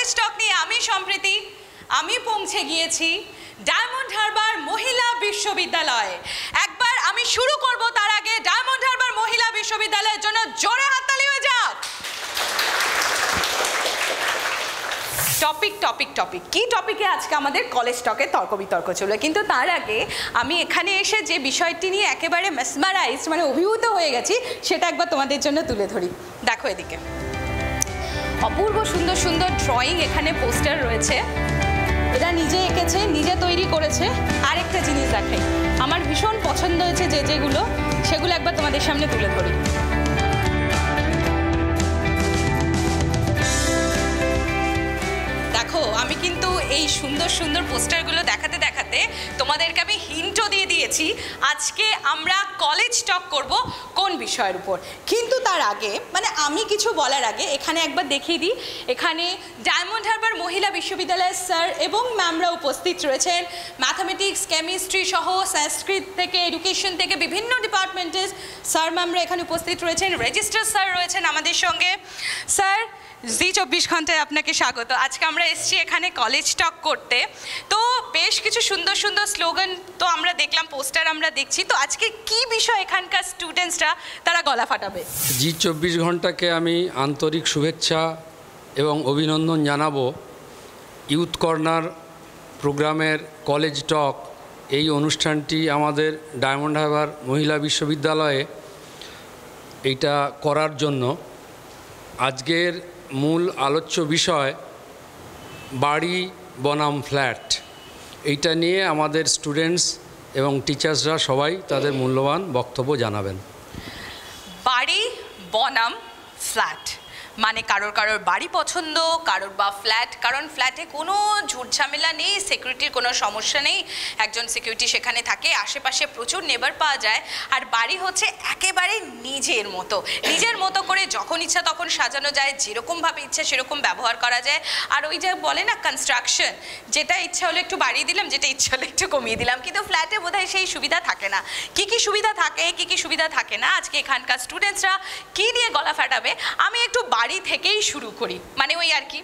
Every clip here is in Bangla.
কলেজ টক নিয়ে আমি সম্প্রীতি আমি পৌঁছে গিয়েছি ডায়মন্ড হারবার মহিলা বিশ্ববিদ্যালয়ে। একবার আমি শুরু করব তার আগে ডায়মন্ড হারবার মহিলা বিশ্ববিদ্যালয়ের জন্য জোরে হাততালি হয়ে যাক। টপিক কি টপিকে আজকে আমাদের কলেজ টকে তর্ক বিতর্ক চলবে, কিন্তু তার আগে আমি এখানে এসে যে বিষয়টি নিয়ে একেবারে মেসমারাইজড মানে অভিভূত হয়ে গেছি সেটা একবার তোমাদের জন্য তুলে ধরি। দেখো এদিকে অপূর্ব সুন্দর সুন্দর ড্রয়িং, এখানে পোস্টার রয়েছে, এরা নিজে এঁকেছে নিজে তৈরি করেছে। আরেকটা জিনিস দেখাই, আমার ভীষণ পছন্দ হয়েছে যেগুলো সেগুলো একবার তোমাদের সামনে তুলে ধরি। দেখো আমি কিন্তু এই সুন্দর সুন্দর পোস্টারগুলো দেখাতে দেখাতে তোমাদেরকে আমি হিন্টও দিয়ে দিয়েছি আজকে আমরা কলেজ টক করব কোন বিষয়ের উপর। কিন্তু তার আগে মানে আমি কিছু বলার আগে এখানে একবার দেখিয়ে দিই, এখানে ডায়মন্ড হারবার মহিলা বিশ্ববিদ্যালয়ের স্যার এবং ম্যামরা উপস্থিত রয়েছেন। ম্যাথামেটিক্স, কেমিস্ট্রি সহ সংস্কৃত থেকে এডুকেশন থেকে বিভিন্ন ডিপার্টমেন্টের স্যার ম্যামরা এখানে উপস্থিত রয়েছেন। রেজিস্ট্রার স্যার রয়েছেন আমাদের সঙ্গে। স্যার জি 24 ঘন্টায় আপনাকে স্বাগত। আজকে আমরা এসেছি এখানে কলেজ টক করতে, তো বেশ কিছু সুন্দর সুন্দর স্লোগান তো আমরা দেখলাম, পোস্টার আমরা দেখছি, তো আজকে কি বিষয় এখানকার স্টুডেন্টসরা তারা গলা ফাটাবে? জি 24 ঘন্টাকে আমি আন্তরিক শুভেচ্ছা এবং অভিনন্দন জানাবো। ইউথ কর্নার প্রোগ্রামের কলেজ টক এই অনুষ্ঠানটি আমাদের ডায়মন্ড হারবার মহিলা বিশ্ববিদ্যালয়ে এইটা করার জন্য। আজকের মূল আলোচ্য বিষয় বাড়ি বনাম ফ্ল্যাট, এইটা নিয়ে আমাদের স্টুডেন্টস এবং টিচার্সরা সবাই তাদের মূল্যবান বক্তব্য জানাবেন। বাড়ি বনাম ফ্ল্যাট মানে কারোর বাড়ি পছন্দ, কারোর বা ফ্ল্যাট, কারণ ফ্ল্যাটে কোনো ঝুটঝামেলা নেই, সিকিউরিটির কোনো সমস্যা নেই, একজন সিকিউরিটি সেখানে থাকে, আশেপাশে প্রচুর নেবার পাওয়া যায়। আর বাড়ি হচ্ছে একেবারে নিজের মতো করে যখন ইচ্ছা তখন সাজানো যায়, যেরকমভাবে ইচ্ছা সেরকম ব্যবহার করা যায়। আর ওই যে বলে না কনস্ট্রাকশন, যেটা ইচ্ছা হলো একটু বাড়িয়ে দিলাম, যেটা ইচ্ছা হলো একটু কমিয়ে দিলাম, কিন্তু ফ্ল্যাটে বোধহয় সেই সুবিধা থাকে না। কি সুবিধা থাকে কি সুবিধা থাকে না, আজকে এখানকার স্টুডেন্টসরা কি নিয়ে গলা ফাটাবে আমি একটু বাড়ি থেকেই শুরু করি। মানে ওই আর কি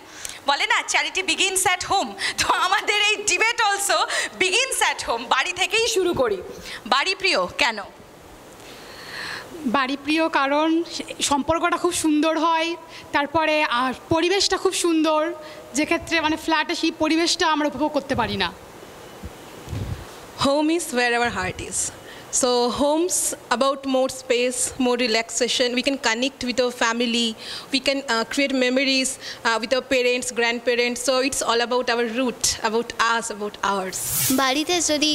বলে না চ্যারিটি বিগিনস অ্যাট হোম, তো আমাদের এই debate also begins at home, বাড়ি থেকেই শুরু করি। বাড়ি প্রিয় কেন? বাড়ি প্রিয় কারণ সম্পর্কটা খুব সুন্দর হয়, তারপরে পরিবেশটা খুব সুন্দর, যেক্ষেত্রে মানে ফ্ল্যাটে সেই পরিবেশটা আমরা উপভোগ করতে পারি না। Home is where our heart is. So home's about more space, more relaxation. We can connect with our family. We can create memories with our parents, grandparents. So it's all about our root, about us, about ours. বাড়িতে যদি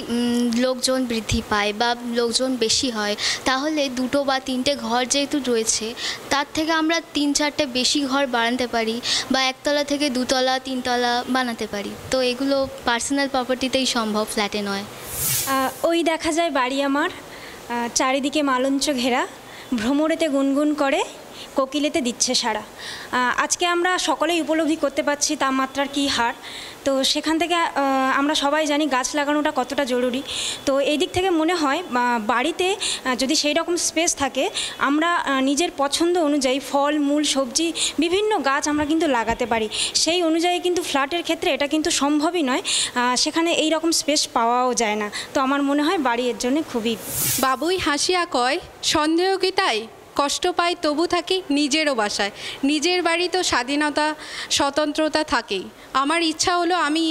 লোকজন বৃদ্ধি পায় বা লোকজন বেশি হয় তাহলে 2 বা 3টে ঘর যেহেতু রয়েছে তার থেকে আমরা 3-4টে বেশি ঘর বানাতে পারি বা 1তলা থেকে 2তলা 3তলা বানাতে পারি। তো এগুলো পার্সোনাল প্রপার্টিতেই সম্ভব, ফ্ল্যাটে নয়। ওই দেখা যায় বাড়ি আমার চারিদিকে মালঞ্চ ঘেরা, ভ্রমরেতে গুনগুন করে, কোকিলেতে দিচ্ছে সাড়া। আজকে আমরা সকলেই উপলব্ধি করতে পারছি তাপমাত্রার কী হার, তো সেখান থেকে আমরা সবাই জানি গাছ লাগানোটা কতটা জরুরি। তো এই দিক থেকে মনে হয় বাড়িতে যদি সেই রকম স্পেস থাকে আমরা নিজের পছন্দ অনুযায়ী ফল মূল সবজি বিভিন্ন গাছ আমরা কিন্তু লাগাতে পারি। সেই অনুযায়ী কিন্তু ফ্ল্যাটের ক্ষেত্রে এটা কিন্তু সম্ভবই নয়, সেখানে এই রকম স্পেস পাওয়াও যায় না। তো আমার মনে হয় বাড়ি এর জন্য খুবই। বাবুই হাসিয়া কয় সন্দেহ কি তাই, কষ্ট পাই তবু থাকি নিজেরও বাসায়। নিজের বাড়ি তো স্বাধীনতা স্বতন্ত্রতা থাকেই। আমার ইচ্ছা হলো আমি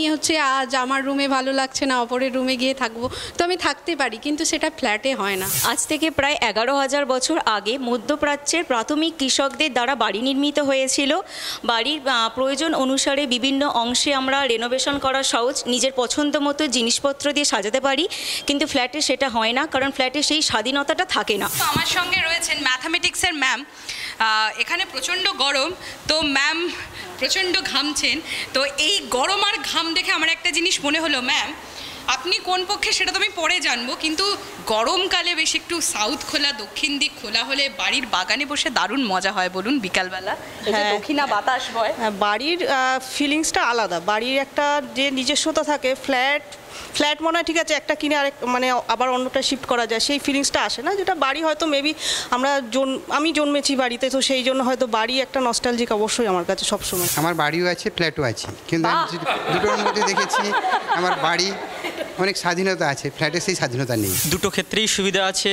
আজ আমার রুমে ভালো লাগছে না, অপরের রুমে গিয়ে থাকবো, তো আমি থাকতে পারি, কিন্তু সেটা ফ্ল্যাটে হয় না। আজ থেকে প্রায় 11,000 বছর আগে মধ্যপ্রাচ্যের প্রাথমিক কৃষকদের দ্বারা বাড়ি নির্মিত হয়েছিল। বাড়ির প্রয়োজন অনুসারে বিভিন্ন অংশে আমরা রেনোভেশন করা সহজ, নিজের পছন্দ মতো জিনিসপত্র দিয়ে সাজাতে পারি, কিন্তু ফ্ল্যাটে সেটা হয় না, কারণ ফ্ল্যাটে সেই স্বাধীনতাটা থাকে না। আমার সঙ্গে রয়েছেন ম্যাথামেটিক্সের ম্যাম। এখানে প্রচণ্ড গরম, তো ম্যাম প্রচণ্ড ঘামছেন, তো এই গরম আর ঘাম দেখে আমার একটা জিনিস মনে হলো ম্যাম, আপনি কোন পক্ষে সেটা তো আমি পরে জানবো, কিন্তু গরমকালে বেশ একটু সাউথ খোলা দক্ষিণ দিক খোলা হলে বাড়ির বাগানে বসে দারুণ মজা হয় বলুন বিকালবেলা, দক্ষিণা বাতাস বয়। বাড়ির ফিলিংসটা আলাদা, বাড়ির একটা যে নিজস্বতা থাকে, ফ্ল্যাট মনে হয় ঠিক আছে একটা কিনে আরেক মানে আবার অন্যটা শিফট করা যায়, সেই ফিলিংসটা আসে না, যেটা বাড়ি হয়তো মেবি আমি জন্মেছি বাড়িতে, তো সেই জন্য হয়তো বাড়ি একটা নস্টালজিক অবশ্যই আমার কাছে সবসময়। আমার বাড়িও আছে, ফ্ল্যাটও আছে, কিন্তু আমি দুটোর মধ্যে দেখেছি আমার বাড়ি অনেক স্বাধীনতা আছে, ফ্ল্যাটে সেই স্বাধীনতা নেই। দুটো ক্ষেত্রেই সুবিধা আছে,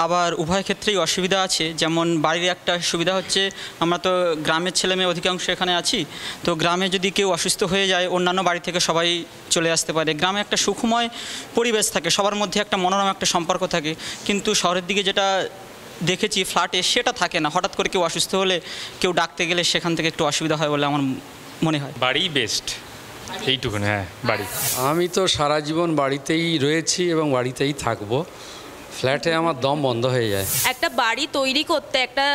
আবার উভয় ক্ষেত্রেই অসুবিধা আছে। যেমন বাড়ির একটা সুবিধা হচ্ছে আমরা তো গ্রামের ছেলেমেয়ে অধিকাংশ এখানে আছি, তো গ্রামে যদি কেউ অসুস্থ হয়ে যায় অন্যান্য বাড়ি থেকে সবাই চলে আসতে পারে। গ্রামে একটা সুখময় পরিবেশ থাকে, সবার মধ্যে একটা মনোরম একটা সম্পর্ক থাকে, কিন্তু শহরের দিকে যেটা দেখেছি ফ্ল্যাটে সেটা থাকে না। হঠাৎ করে কেউ অসুস্থ হলে কেউ ডাকতে গেলে সেখান থেকে একটু অসুবিধা হয় বলে আমার মনে হয়। বাড়ি বেস্ট, এইটুকুন। হ্যাঁ, বাড়ি। আমি তো সারা জীবন বাড়িতেই রয়েছি এবং বাড়িতেই থাকবো, ফ্ল্যাটে আমার দম বন্ধ হয়ে যায়। একটা বাড়ি তৈরি করতে একটা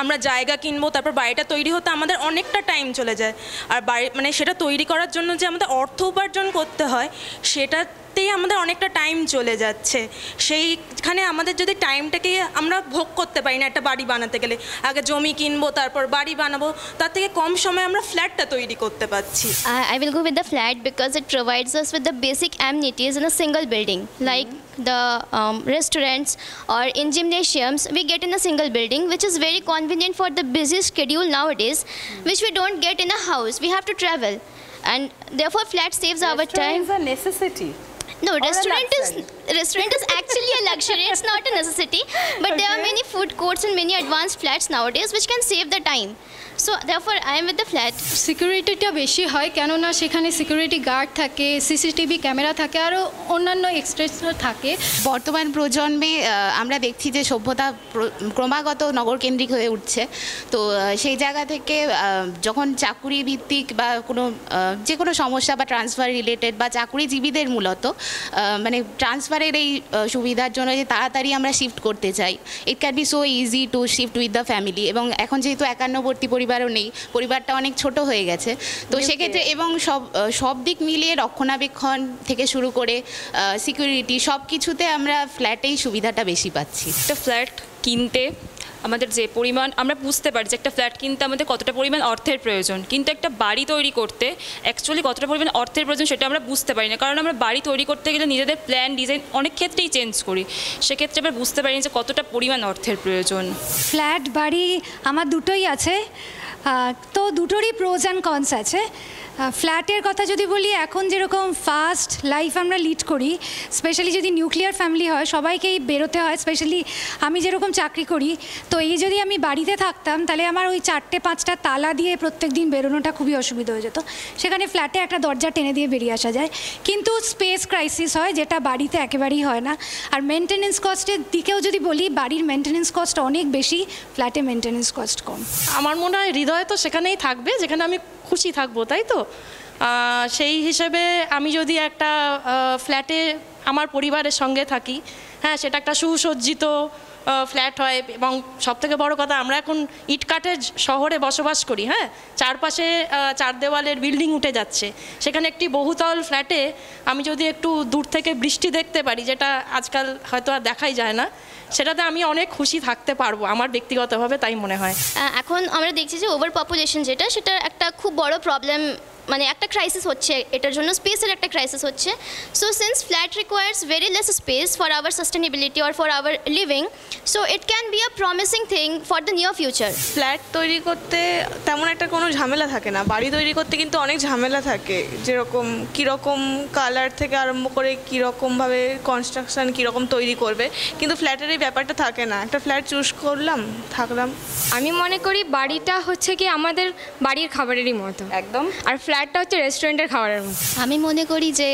আমরা জায়গা কিনবো, তারপর বাড়িটা তৈরি হতে আমাদের অনেকটা টাইম চলে যায়। আর বাড়ি মানে সেটা তৈরি করার জন্য যে আমাদের অর্থ উপার্জন করতে হয় সেটাতেই আমাদের অনেকটা টাইম চলে যাচ্ছে। সেইখানে আমাদের যদি টাইমটাকে আমরা ভোগ করতে পারি না একটা বাড়ি বানাতে গেলে, আগে জমি কিনবো তারপর বাড়ি বানাবো, তার থেকে কম সময়ে আমরা ফ্ল্যাটটা তৈরি করতে পারছি। I will go with the flat because it provides us with the basic amenities in a single building, like the restaurants or in gymnasiums we get in a single building, which is very convenient for the busy schedule nowadays, which we don't get in a house. We have to travel, and therefore flat saves our time. It's a necessity. No, restaurant is actually a luxury. It's not a necessity, but there are many food courts and many advanced flats nowadays which can save the time. So therefore I am with the flat. সিকিউরিটিটা বেশি হয়, কেননা সেখানে সিকিউরিটি গার্ড থাকে, সিসিটিভি ক্যামেরা থাকে, আরও অন্যান্য এক্সট্রা থাকে। বর্তমান প্রজন্মে আমরা দেখছি যে সভ্যতা ক্রমাগত নগরকেন্দ্রিক হয়ে উঠছে, তো সেই জায়গা থেকে যখন চাকুরি ভিত্তিক বা যে কোনো সমস্যা বা ট্রান্সফার রিলেটেড বা চাকুরিজীবীদের মূলত মানে ট্রান্সফারের এই সুবিধার জন্য যে তাড়াতাড়ি আমরা শিফট করতে চাই, it can be so easy to shift with the family. এবং এখন যেহেতু একান্নবর্তী পরিবারও নেই, পরিবারটা অনেক ছোট হয়ে গেছে, তো সেক্ষেত্রে এবং সব দিক মিলিয়ে রক্ষণাবেক্ষণ থেকে শুরু করে সিকিউরিটি সব কিছুতে আমরা ফ্ল্যাটেই সুবিধাটা বেশি পাচ্ছি। একটা ফ্ল্যাট কিনতে আমাদের যে পরিমাণ আমরা বুঝতে পারি যে একটা ফ্ল্যাট কিনতে আমাদের কতটা পরিমাণ অর্থের প্রয়োজন, কিন্তু একটা বাড়ি তৈরি করতে অ্যাকচুয়ালি কতটা পরিমাণ অর্থের প্রয়োজন সেটা আমরা বুঝতে পারি না, কারণ আমরা বাড়ি তৈরি করতে গেলে নিজেদের প্ল্যান ডিজাইন অনেক ক্ষেত্রেই চেঞ্জ করি, সেক্ষেত্রে আমরা বুঝতে পারি যে কতটা পরিমাণ অর্থের প্রয়োজন। ফ্ল্যাট বাড়ি আমার দুটোই আছে, তো দুটোরই প্রোজ অ্যান্ড কনস আছে। ফ্ল্যাটের কথা যদি বলি, এখন যেরকম ফাস্ট লাইফ আমরা লিড করি, স্পেশালি যদি নিউক্লিয়ার ফ্যামিলি হয় সবাইকেই বেরোতে হয়, স্পেশালি আমি যেরকম চাকরি করি, তো এই যদি আমি বাড়িতে থাকতাম তাহলে আমার ওই 4-5টা তালা দিয়ে প্রত্যেক দিন বেরোনোটা খুবই অসুবিধা হয়ে যেত। সেখানে ফ্ল্যাটে একটা দরজা টেনে দিয়ে বেরিয়ে আসা যায়, কিন্তু স্পেস ক্রাইসিস হয় যেটা বাড়িতে একেবারেই হয় না। আর মেনটেনেন্স কস্টের দিকেও যদি বলি, বাড়ির মেনটেনেন্স কস্ট অনেক বেশি, ফ্ল্যাটে মেনটেনেন্স কস্ট কম। আমার মনে হয় হৃদয় তো সেখানেই থাকবে যেখানে আমি খুশি থাকবো, তাই তো? সেই হিসেবে আমি যদি একটা ফ্ল্যাটে আমার পরিবারের সঙ্গে থাকি, হ্যাঁ, সেটা একটা সুসজ্জিত ফ্ল্যাট হয়, এবং সবথেকে বড় কথা আমরা এখন ইটকাঠের শহরে বসবাস করি, হ্যাঁ, চারপাশে চার দেওয়ালের বিল্ডিং উঠে যাচ্ছে, সেখানে একটি বহুতল ফ্ল্যাটে আমি যদি একটু দূর থেকে বৃষ্টি দেখতে পারি, যেটা আজকাল হয়তো আর দেখাই যায় না, সেটাতে আমি অনেক খুশি থাকতে পারবো আমার ব্যক্তিগতভাবে, তাই মনে হয়। এখন আমরা দেখছি যে ওভার পপুলেশন যেটা, সেটা একটা খুব বড় প্রবলেম, মানে একটা ক্রাইসিস হচ্ছে, এটার জন্য স্পেসের একটা ক্রাইসিস হচ্ছে। So since flat requires very less space for our sustainability or for our living, so it can be a promising thing for the near future. Flat তৈরি করতে তেমন একটা কোনো ঝামেলা থাকে না, বাড়ি তৈরি করতে কিন্তু অনেক ঝামেলা থাকে, যেরকম কীরকম কালার থেকে আরম্ভ করে কীরকমভাবে কনস্ট্রাকশান কীরকম তৈরি করবে, কিন্তু ফ্ল্যাটের এই ব্যাপারটা থাকে না, একটা ফ্ল্যাট চুজ করলাম, থাকলাম। আমি মনে করি বাড়িটা হচ্ছে কি আমাদের বাড়ির খাবারেরই মতো একদম, আর ফ্ল্যাটটা হচ্ছে রেস্টুরেন্টের খাবারের মতো। আমি মনে করি যে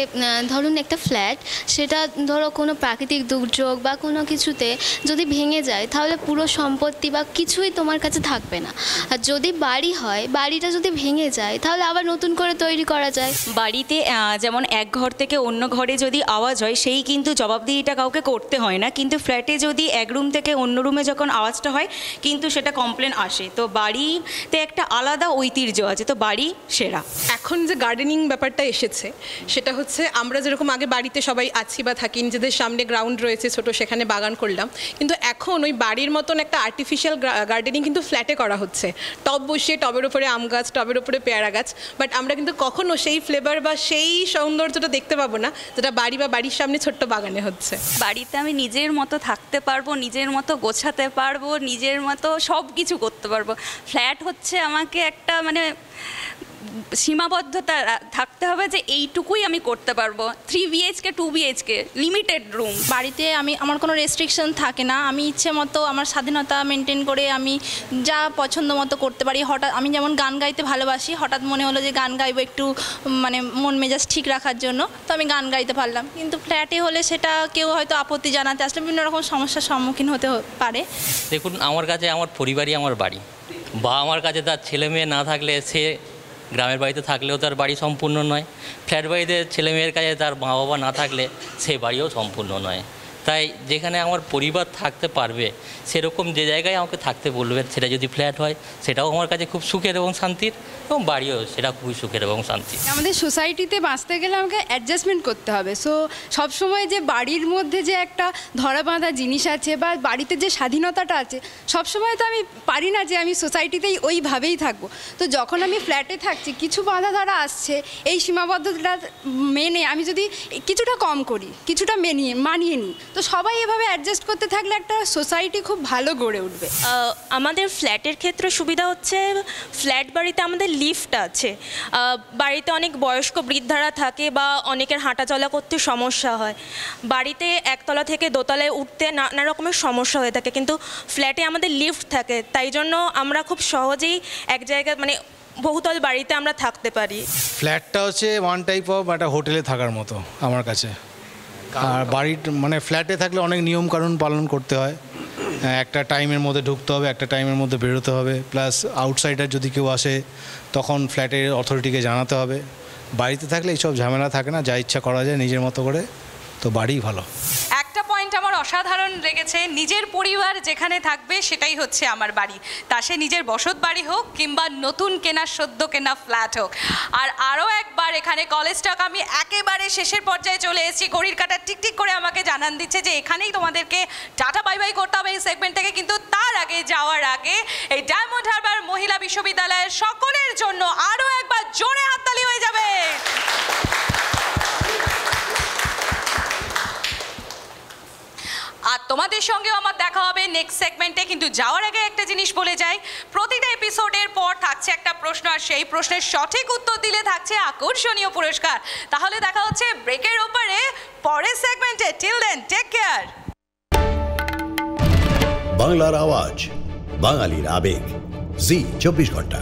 ধরুন একটা ফ্ল্যাট, সেটা ধরো কোনো প্রাকৃতিক দুর্যোগ বা কোনো কিছুতে যদি ভেঙে যায়, তাহলে পুরো সম্পত্তি বা কিছুই তোমার কাছে থাকবে না। আর যদি বাড়ি হয়, বাড়িটা যদি ভেঙে যায় তাহলে আবার নতুন করে তৈরি করা যায়। বাড়িতে যেমন এক ঘর থেকে অন্য ঘরে যদি আওয়াজ হয়, সেই কিন্তু জবাবদিহিটা কাউকে করতে হয় না, কিন্তু ফ্ল্যাটে যদি এক রুম থেকে অন্য রুমে যখন আওয়াজটা হয় কিন্তু সেটা কমপ্লেন আসে। তো বাড়িতে একটা আলাদা ঐতিহ্য আছে, তো বাড়ি সেরা। এখন যে গার্ডেনিং ব্যাপারটা এসেছে সেটা হচ্ছে আমরা যেরকম আগে বাড়িতে সবাই আছি বা থাকি, নিজেদের সামনে গ্রাউন্ড রয়েছে ছোট, সেখানে বাগান করলাম, কিন্তু এখন ওই বাড়ির মতন একটা আর্টিফিশিয়াল গার্ডেনিং কিন্তু ফ্ল্যাটে করা হচ্ছে। টব বসিয়ে টবের উপরে আম গাছ, টবের উপরে পেয়ারা গাছ, বাট আমরা কিন্তু কখনো সেই ফ্লেভার বা সেই সৌন্দর্যটা দেখতে পাবো না যেটা বাড়ি বা বাড়ির সামনে ছোট্ট বাগানে হচ্ছে। বাড়িতে আমি নিজের মতো থাকতে পারবো, নিজের মতো গোছাতে পারবো, নিজের মতো সব কিছু করতে পারবো। ফ্ল্যাট হচ্ছে আমাকে একটা মানে সীমাবদ্ধতা থাকতে হবে যে এইটুকুই আমি করতে পারবো। 3 BHK 2 BHK লিমিটেড রুম। বাড়িতে আমার কোনো রেস্ট্রিকশন থাকে না, আমি ইচ্ছে মতো আমার স্বাধীনতা মেনটেন করে আমি যা পছন্দ মতো করতে পারি। হঠাৎ আমি যেমন গান গাইতে ভালোবাসি, হঠাৎ মনে হলো যে গান গাইবো একটু মানে মন মেজাজ ঠিক রাখার জন্য, তো আমি গান গাইতে পারলাম। কিন্তু ফ্ল্যাটে হলে সেটা কেউ হয়তো আপত্তি জানাতে আসলে বিভিন্ন রকম সমস্যার সম্মুখীন হতে পারে। দেখুন, আমার কাছে আমার পরিবারই আমার বাড়ি, বা আমার কাছে তার ছেলে মেয়ে না থাকলে সে গ্রামের বাড়িতে থাকলেও তার বাড়ি সম্পূর্ণ নয়, ফ্ল্যাট বাড়িতে ছেলে মেয়ের কাছে তার মা বাবা না থাকলে সে বাড়িও সম্পূর্ণ নয়। তাই যেখানে আমার পরিবার থাকতে পারবে সেরকম যে জায়গায় আমাকে থাকতে বলবে, সেটা যদি ফ্ল্যাট হয় সেটাও আমার কাছে খুব সুখের এবং শান্তির, এবং বাড়িও সেটা খুবই সুখের এবং শান্তির। আমাদের সোসাইটিতে বাঁচতে গেলে আমাকে অ্যাডজাস্টমেন্ট করতে হবে। সো সবসময় যে বাড়ির মধ্যে যে একটা ধরা বাঁধা জিনিস আছে বা বাড়িতে যে স্বাধীনতাটা আছে, সবসময় তো আমি পারি না যে আমি সোসাইটিতেই ওইভাবেই থাকবো। তো যখন আমি ফ্ল্যাটে থাকছি, কিছু বাঁধা ধরা আসছে, এই সীমাবদ্ধতা মেনে আমি যদি কিছুটা কম করি, কিছুটা মানিয়ে নিই, তো সবাই এভাবে অ্যাডজাস্ট করতে থাকলে একটা সোসাইটি খুব ভালো গড়ে উঠবে। আমাদের ফ্ল্যাটের ক্ষেত্রে সুবিধা হচ্ছে ফ্ল্যাট বাড়িতে আমাদের লিফট আছে। বাড়িতে অনেক বয়স্ক বৃদ্ধারা থাকে বা অনেকের হাঁটা চলা করতে সমস্যা হয়, বাড়িতে একতলা থেকে দোতলায় উঠতে নানা রকমের সমস্যা হয়ে থাকে, কিন্তু ফ্ল্যাটে আমাদের লিফট থাকে, তাই জন্য আমরা খুব সহজেই এক জায়গায় মানে বহুতল বাড়িতে আমরা থাকতে পারি। ফ্ল্যাটটা হচ্ছে ওয়ান টাইপ অফ একটা হোটেলে থাকার মতো আমার কাছে। আর বাড়ির মানে ফ্ল্যাটে থাকলে অনেক নিয়ম কানুন পালন করতে হয়, একটা টাইমের মধ্যে ঢুকতে হবে, একটা টাইমের মধ্যে বেরোতে হবে, প্লাস আউটসাইডার যদি কেউ আসে তখন ফ্ল্যাটের অথরিটিকে জানাতে হবে। বাড়িতে থাকলে এইসব ঝামেলা থাকে না, যা ইচ্ছা করা যায় নিজের মতো করে, তো বাড়িই ভালো। একটা পয়েন্ট আমার অসাধারণ লেগেছে, নিজের পরিবার যেখানে থাকবে সেটাই হচ্ছে আমার বাড়ি, তা সে নিজের বসত বাড়ি হোক কিংবা নতুন কেনা সদ্য কেনা ফ্ল্যাট হোক। আর আরও একবার এখানে কলেজ টক আমি একেবারে শেষের পর্যায়ে চলে এসেছি, ঘড়ির কাঁটা টিকটিক করে আমাকে জানান দিচ্ছে যে এখানেই তোমাদেরকে টাটা বাই বাই করতে হবে এই সেগমেন্ট থেকে। কিন্তু তার আগে যাওয়ার আগে এই ডায়মন্ড হারবার মহিলা বিশ্ববিদ্যালয়ের সকলের জন্য আরও একবার জোরে হাততালি হয়ে যাবে। আর তোমাদের সঙ্গেও আমার দেখা হবে নেক্সট সেগমেন্টে, কিন্তু যাওয়ার আগে একটা জিনিস বলে যাই, প্রতিটা এপিসোডের পর থাকছে একটা প্রশ্ন, আর সেই প্রশ্নের সঠিক উত্তর দিলে থাকছে আকর্ষণীয় পুরস্কার। তাহলে দেখা হচ্ছে ব্রেকের ওপরে পরের সেগমেন্টে। Till then, take care. বাংলার আওয়াজ, বাঙালির আবেগ, জি 24 ঘন্টা।